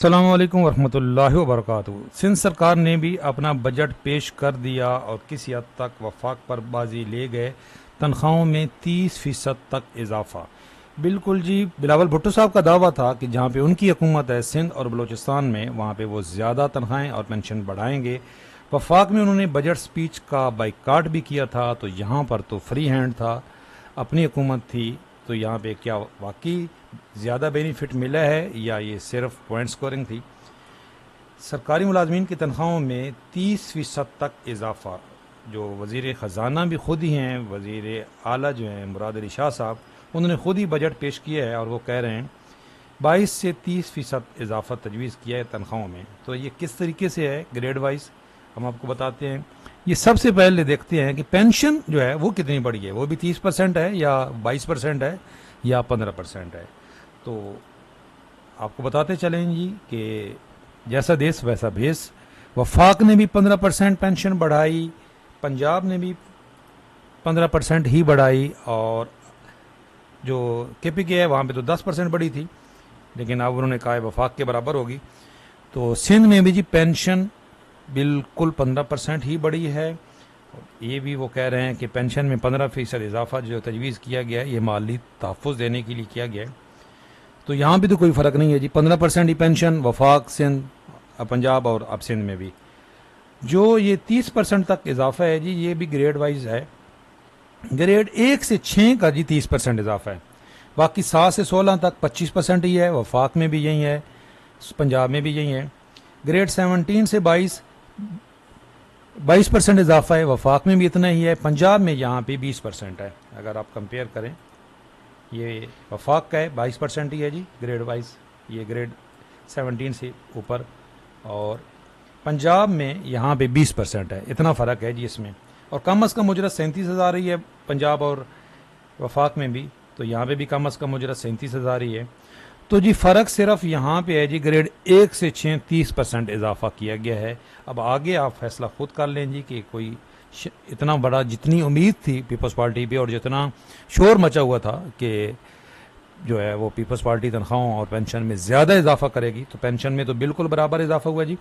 السلام علیکم ورحمۃ اللہ وبرکاتہ۔ سندھ سرکار نے بھی اپنا بجٹ پیش کر دیا اور کسی حد تک وفاق پر بازی لے گئے۔ تنخواہوں میں 30% تک اضافہ۔ بالکل جی، بلاول بھٹو صاحب کا دعویٰ تھا کہ جہاں پہ ان کی حکومت ہے سندھ اور بلوچستان میں، وہاں پہ وہ زیادہ تنخواہیں اور پینشن بڑھائیں گے۔ وفاق میں انہوں نے بجٹ سپیچ کا بائیکاٹ بھی کیا تھا، تو یہاں پر تو فری ہینڈ تھا، اپنی حکومت تھی، تو یہاں پہ کیا واقعی زیادہ بینیفٹ ملا ہے یا یہ صرف پوائنٹ سکورنگ تھی؟ سرکاری ملازمین کی تنخواہوں میں 30% تک اضافہ، جو وزیر خزانہ بھی خود ہی ہیں، وزیر اعلیٰ جو ہیں مراد علی شاہ صاحب، انہوں نے خود ہی بجٹ پیش کیا ہے اور وہ کہہ رہے ہیں 22 سے 30% اضافہ تجویز کیا ہے تنخواہوں میں۔ تو یہ کس طریقے سے ہے گریڈ وائز، ہم آپ کو بتاتے ہیں۔ یہ سب سے پہلے دیکھتے ہیں کہ پینشن جو ہے وہ کتنی بڑی ہے، وہ بھی 30% ہے یا 22% ہے یا 15% ہے۔ تو آپ کو بتاتے چلیں جی کہ جیسا دیس ویسا بھیس۔ وفاق نے بھی 15% پینشن بڑھائی، پنجاب نے بھی 15% ہی بڑھائی، اور جو کے پی کے ہے وہاں پہ تو 10% بڑھی تھی، لیکن اب انہوں نے کہا ہے وفاق کے برابر ہوگی۔ تو سندھ میں بھی جی پینشن بالکل 15% ہی بڑی ہے۔ یہ بھی وہ کہہ رہے ہیں کہ پینشن میں 15% اضافہ جو تجویز کیا گیا ہے یہ مالی تحفظ دینے کے لیے کیا گیا ہے۔ تو یہاں بھی تو کوئی فرق نہیں ہے جی، 15% ہی پینشن وفاق، سندھ، پنجاب اور اب سندھ میں بھی۔ جو یہ 30% تک اضافہ ہے جی، یہ بھی گریڈ وائز ہے۔ گریڈ 1 سے 6 کا جی 30% اضافہ ہے، باقی 7 سے 16 تک 25% ہی ہے، وفاق میں بھی یہی ہے، پنجاب میں بھی یہی ہے۔ گریڈ 17 سے 22% اضافہ ہے، وفاق میں بھی اتنا ہی ہے، پنجاب میں یہاں پہ 20% ہے۔ اگر آپ کمپیئر کریں، یہ وفاق کا ہے 22% ہی ہے جی گریڈ وائز، یہ گریڈ 17 سے اوپر، اور پنجاب میں یہاں پہ 20% ہے، اتنا فرق ہے جی اس میں۔ اور کم از کم اجرت 37,000 ہی ہے پنجاب اور وفاق میں بھی، تو یہاں پہ بھی کم از کم اجرت 37,000 ہی ہے۔ تو جی فرق صرف یہاں پہ ہے جی، گریڈ 1 سے 6 30% اضافہ کیا گیا ہے۔ اب آگے آپ فیصلہ خود کر لیں جی کہ کوئی اتنا بڑا، جتنی امید تھی پیپلز پارٹی پہ اور جتنا شور مچا ہوا تھا کہ جو ہے وہ پیپلز پارٹی تنخواہوں اور پینشن میں زیادہ اضافہ کرے گی، تو پینشن میں تو بالکل برابر اضافہ ہوا جی۔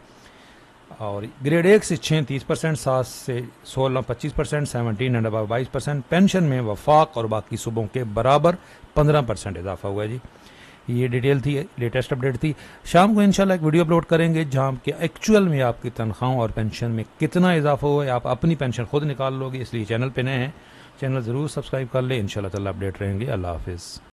اور گریڈ 1 سے 6 30%، 7 سے 16 25%، 17 اینڈ ابو 22%، پینشن میں وفاق اور باقی صوبوں کے برابر 15% اضافہ ہوا جی۔ یہ ڈیٹیل تھی، لیٹسٹ اپڈیٹ تھی۔ شام کو انشاءاللہ ایک ویڈیو اپلوڈ کریں گے جہاں کہ ایکچوئل میں آپ کی تنخواہوں اور پینشن میں کتنا اضافہ ہوا ہے، آپ اپنی پینشن خود نکال لو گے۔ اس لیے چینل پہ نئے ہیں، چینل ضرور سبسکرائب کر لیں، انشاءاللہ تعالی اپڈیٹ رہیں گے۔ اللہ حافظ۔